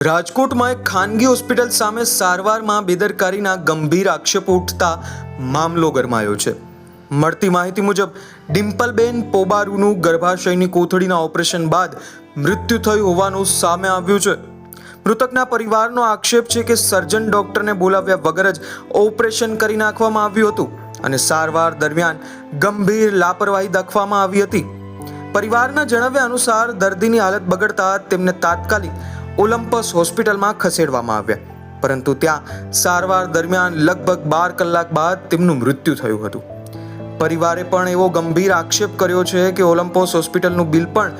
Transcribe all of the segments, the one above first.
રાજકોટમાં એક ખાનગી હોસ્પિટલ સામે સારવારમાં બેદરકારીના ગંભીર આક્ષેપો ઉઠતા મામલો ગરમાયો છે. મળતી માહિતી મુજબ ડિમ્પલબેન પોબારુનું ગર્ભાશયની કોથળીના ઓપરેશન બાદ મૃત્યુ થયું હોવાનું સામે આવ્યું છે. મૃતકના પરિવારનો આક્ષેપ છે કે સર્જન ડોક્ટરને બોલાવ્યા વગર જ ઓપરેશન કરી નાખવામાં આવ્યું હતું અને સારવાર દરમિયાન ગંભીર લાપરવાહી દાખવવામાં આવી હતી. પરિવારના જણાવ્યા અનુસાર દર્દીની હાલત બગડતા તેમને તાત્કાલિક ઓલિમ્પસ હોસ્પિટલમાં ખસેડવામાં આવ્યા, પરંતુ ત્યાં સારવાર દરમિયાન લગભગ 12 કલાક બાદ તેમનું મૃત્યુ થયું હતું. પરિવારે પણ એવો ગંભીર આક્ષેપ કર્યો છે કે ઓલિમ્પસ હોસ્પિટલનું બિલ પણ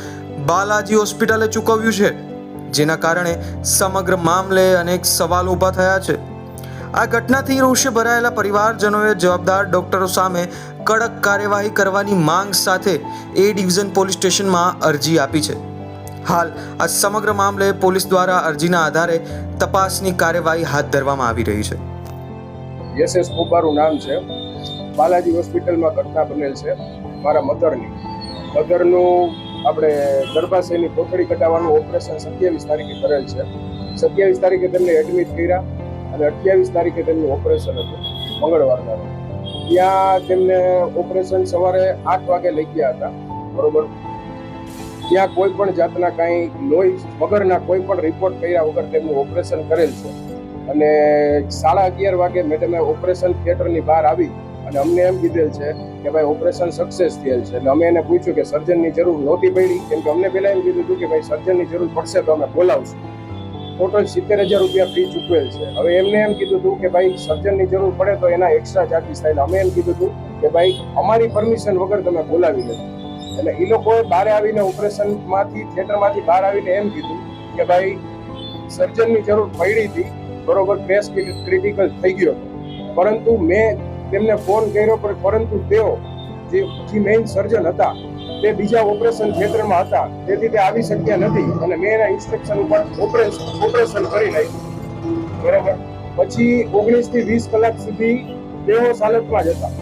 બાલાજી હોસ્પિટલે ચૂકવ્યું છે, જેના કારણે સમગ્ર મામલે અનેક સવાલો ઊભા થયા છે. આ ઘટનાથી રોષે ભરાયેલા પરિવારજનોએ જવાબદાર ડોક્ટરો સામે કડક કાર્યવાહી કરવાની માંગ સાથે એ ડિવિઝન પોલીસ સ્ટેશનમાં અરજી આપી છે. હાલ આ સમગ્ર મામલે પોલીસ દ્વારા અરજીના આધારે તપાસની કાર્યવાહી હાથ ધરવામાં આવી રહી છે. એસ પોબારું નામ છે. બાલાજી હોસ્પિટલમાં ઘટના બનેલ છે. મારા મધરનું આપણે ગર્ભાશયની કોથળી કઢાવવાનું ઓપરેશન 27 તારીખે કરેલ છે. 27 તારીખે તેમને એડમિટ કર્યા અને 28 તારીખે તેમનું ઓપરેશન હતું, મંગળવારના. ત્યાં તેમને ઓપરેશન સવારે 8 વાગે લઈ ગયા હતા, બરોબર. ત્યાં કોઈ પણ જાતના કાંઈ લોહી વગરના કોઈ પણ રિપોર્ટ કર્યા વગર તેમનું ઓપરેશન કરેલ છે. અને 11:30 વાગે મેડમે ઓપરેશન થિયેટરની બહાર આવી અને અમને એમ કીધેલ છે કે ભાઈ ઓપરેશન સક્સેસ થયેલ છે. એટલે અમે એને પૂછ્યું કે સર્જનની જરૂર નહોતી પડી, કેમ કે અમને પહેલાં એમ કીધું હતું કે ભાઈ સર્જનની જરૂર પડશે તો અમે બોલાવશું. ટોટલ 70,000 રૂપિયા ફી ચૂકવેલ છે. હવે એમને એમ કીધું હતું કે ભાઈ સર્જનની જરૂર પડે તો એના એક્સ્ટ્રા ચાર્જીસ થાય. અમે એમ કીધું હતું કે ભાઈ અમારી પરમિશન વગર તમે બોલાવી લો. એટલે એ લોકોએ બહાર આવીને ઓપરેશનમાંથી થિયેટરમાંથી બહાર આવીને એમ કીધું કે ભાઈ સર્જનની જરૂર પડી હતી, બરોબર, કેસ ક્રિટિકલ થઈ ગયો હતો. પરંતુ મેં તેમને ફોન કર્યો, પરંતુ તેઓ જે મેઇન સર્જન હતા તે બીજા ઓપરેશન થિયેટરમાં હતા, તેથી તે આવી શક્યા નથી અને મેં એના ઇન્સ્ટ્રક્શન ઉપર ઓપરેશન કરી નાખ્યું, બરોબર. પછી 19 થી 20 કલાક સુધી બેહોશ હાલતમાં જ હતા.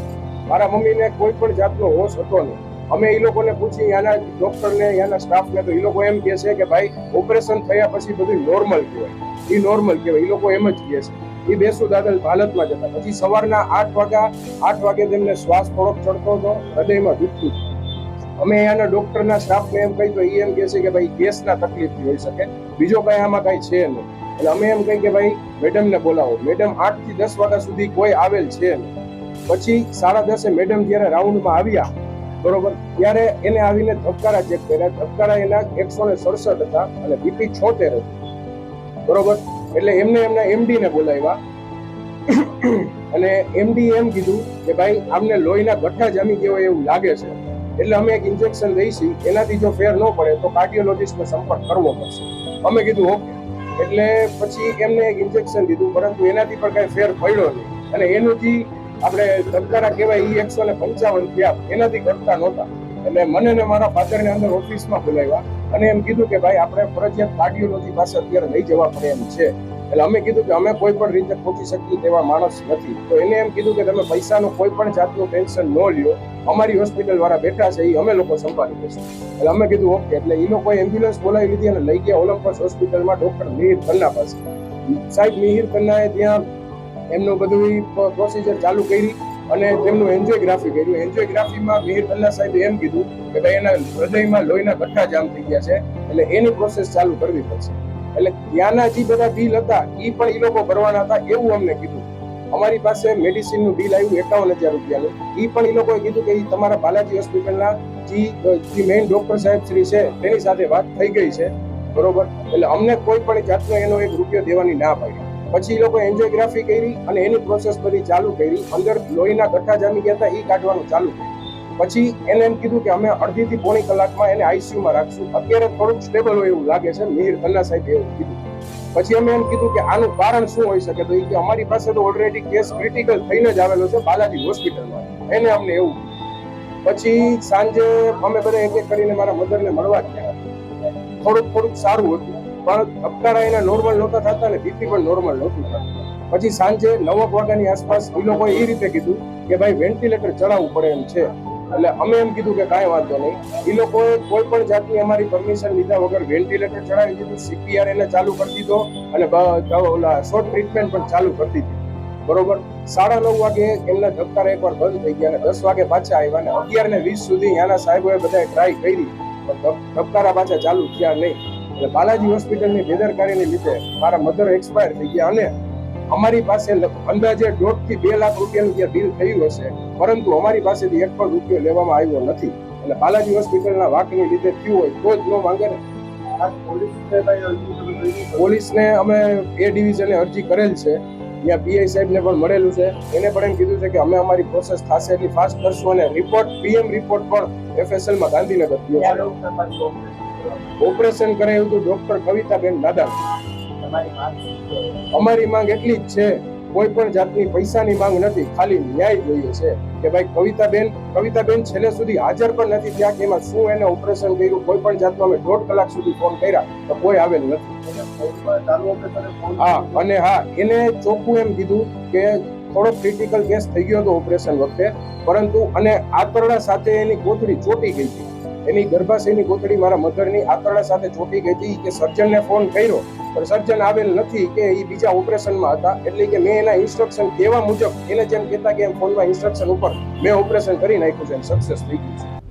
મારા મમ્મીને કોઈ પણ જાતનો હોશ હતો નહીં. અમે એ લોકોને પૂછી, ત્યાંના ડોક્ટરને, ત્યાંના સ્ટાફને, તો એ લોકો એમ કહે છે કે ભાઈ ઓપરેશન થયા પછી બધું નોર્મલ કહેવાય. એ નોર્મલ કહેવાય, એ લોકો એમ જ કહે છે. એ બેસુદાદલ હાલતમાં જ હતા. પછી સવારના 8 વાગે તેમને શ્વાસ થોડોક ચડતો હતો, હૃદયમાં દુખતું હતું. અમે અહીંયાના ડોક્ટરના સ્ટાફને એમ કહી તો એ એમ કહે છે કે ભાઈ ગેસના તકલીફથી હોઈ શકે, બીજો કાંઈ આમાં કાંઈ છે નહીં. એટલે અમે એમ કહી કે ભાઈ મેડમને બોલાવો. મેડમ 8 થી 10 વાગ્યા સુધી કોઈ આવેલ છે નહીં. પછી 10:30 મેડમ જ્યારે રાઉન્ડમાં આવ્યા, બરોબર, ત્યારે એને આવીને ધબકારા ચેક કર્યા. ધબકારા એના 167 હતા અને બીપી 76 હતું, બરોબર. એટલે એમને એમના એમડીને બોલાવ્યા અને એમડી એમ કીધું કે ભાઈ આમને લોહીના ગઠ્ઠા જામી ગયો એવું લાગે છે, એટલે અમે એક ઇન્જેક્શન દઈશી, એનાથી જો ફેર ન પડે તો કાર્ડિયોલોજિસ્ટનો સંપર્ક કરવો પડશે. અમે કીધું ઓકે. એટલે પછી એમને એક ઇન્જેક્શન દીધું, પરંતુ એનાથી પણ કાંઈ ફેર પડ્યો નહીં. અને એનું જે આપણે ધબકારા કહેવાય એ 155 થયા, એનાથી ઘટતા નહોતા. એટલે મને ને મારા ફાધરને અંદર ઓફિસમાં બોલાવ્યા અને એમ કીધું કે ભાઈ આપણે ફરજિયાત કાર્ડિયોલોજી પાસે અત્યારે લઈ જવા પડે એમ છે. એટલે અમે કીધું કે અમે કોઈ પણ રીતે પહોંચી શકીએ તેવા માણસ નથી. તો એને એમ કીધું કે તમે પૈસાનું કોઈ પણ જાતનું ટેન્શન ન લ્યો, અમારી હોસ્પિટલ વાળા બેઠા છે, એ અમે લોકો સંભાળી લઈશું. એટલે અમે કીધું ઓકે. એટલે એ લોકોએ એમ્બ્યુલન્સ બોલાવી લીધી અને લઈ ગયા ઓલિમ્પસ હોસ્પિટલમાં ડોક્ટર મિહિર ખન્ના પાસે. સાહેબ મિહિર ખન્નાએ ત્યાં એમનું બધું પ્રોસિજર ચાલુ કરી અને તેમનું એન્જિયોગ્રાફી કર્યું. એન્જિયોગ્રાફીમાં મિહિર ખન્ના સાહેબે એમ કીધું કે ભાઈ એના હૃદયમાં લોહીના ગઠ્ઠા જામ થઈ ગયા છે, એટલે એની પ્રોસેસ ચાલુ કરવી પડશે. એટલે ત્યાંના જે બધા બિલ હતા એ પણ એ લોકો ભરવાના હતા એવું અમને કીધું. અમારી પાસે મેડિસિનનું બિલ આવ્યું 51,000 રૂપિયાનું. એ પણ એ લોકોએ કીધું કે તમારા બાલાજી હોસ્પિટલના જે મેઇન ડોક્ટર સાહેબ શ્રી છે તેની સાથે વાત થઈ ગઈ છે, બરોબર. એટલે અમને કોઈ પણ જાતનો એનો 1 રૂપિયો દેવાની ના પાડી. પછી એ લોકો એન્જિયોગ્રાફી કરી અને એની પ્રોસેસ બધી ચાલુ કરી. અંદર લોહીના ગઠ્ઠા જામી ગયા હતા, એ કાઢવાનું ચાલુ કર્યું. પછી એને એમ કીધું કે અમે 1.5 થી પોણી કલાકમાં એને આઈસીયુમાં રાખશું, અત્યારે થોડુંક સ્ટેબલ હોય એવું લાગે છે, મિહિર ખન્ના સાહેબે એવું કીધું. પછી અમે એમ કીધું કે આનું કારણ શું હોઈ શકે, તો એ કે અમારી પાસે તો ઓલરેડી કેસ ક્રિટિકલ થઈને જ આવેલો છે બાલાજી હોસ્પિટલમાં, એને અમને એવું. પછી સાંજે અમે બધા એક કરીને મારા મધરને મળવા ગયા. થોડુંક સારું હતું, પણ ધબકારા એના નોર્મલ નહોતા થતા અને બીપી પણ નોર્મલ નહોતું થતું. પછી સાંજે 9 વાગ્યાની આસપાસ એ લોકોએ એ રીતે કીધું કે ભાઈ વેન્ટિલેટર ચડાવવું પડે એમ છે. એટલે અમે એમ કીધું કે કાંઈ વાંધો નહીં. એ લોકોએ કોઈ પણ જાતની અમારી પરમિશન લીધા વગર વેન્ટિલેટર ચડાવી દીધું, CPR એને ચાલુ કરી દીધો અને ઓલા શોર્ટ ટ્રીટમેન્ટ પણ ચાલુ કરી દીધી. બરોબર. 9:30 વાગે એમના ધબકારા એકવાર બંધ થઈ ગયા અને 10 વાગે પાછા આવ્યા અને 11:20 સુધી ત્યાંના સાહેબોએ બધાએ ટ્રાય કરી પણ ધબકારા પાછા ચાલુ થયા નહીં. એટલે બાલાજી હોસ્પિટલની બેદરકારીને લીધે મારા મધર એક્સપાયર થઈ ગયા અને અમારી પાસે અંદાજે 1.5 થી 2 લાખ રૂપિયાનું જે બિલ થયું હશે, પરંતુ અમારી પાસેથી એક પણ રૂપિયો લેવામાં આવ્યો નથી. એટલે બાલાજી હોસ્પિટલના વાંકની લીધે થયું હોય તો જ ન માંગે ને. પોલીસને અમે એ ડિવિઝને અરજી કરેલ છે, ત્યાં PI સાહેબને પણ મળેલું છે. એને પણ એમ કીધું છે કે અમે અમારી પ્રોસેસ થશે એટલી ફાસ્ટ કરશું અને રિપોર્ટ PM રિપોર્ટ પણ FSL માં ગાંધીનગર થયો. ઓપરેશન કરાયું હતું ડોક્ટર કવિતાબેન દાદા. અમારી માંગ એટલી જ છે, કોઈ પણ જાતની પૈસાની માંગ નથી, ખાલી ન્યાય જોઈએ છે કે ભાઈ કવિતાબેન છેલ્લે સુધી હાજર પણ નથી થયા કે એમાં શું એને ઓપરેશન કર્યું. કોઈ પણ જાતનો અમે 1.5 કલાક સુધી ફોન કર્યા તો કોઈ આવેલ નથી. હા, અને હા, એને ચોખ્ખું એમ કીધું કે થોડો ક્રિટિકલ કેસ થઈ ગયો હતો ઓપરેશન વખતે, પરંતુ અને આંતરડા સાથે એની કોથળી ચોટી ગઈ હતી. એની ગર્ભાશયની કોથળી મારા મધરની આંતરડા સાથે ચોટી ગઈ હતી કે સર્જનને ફોન કર્યો પણ સર્જન આવેલ નથી કે એ બીજા ઓપરેશનમાં હતા. એટલે કે મેં એના ઇન્સ્ટ્રક્શન કહેવા મુજબ એને જેમ કહેતા કે એમ ફોનમાં ઇન્સ્ટ્રક્શન ઉપર મેં ઓપરેશન કરી નાખ્યું છે, સક્સેસ થઈ ગયું છે.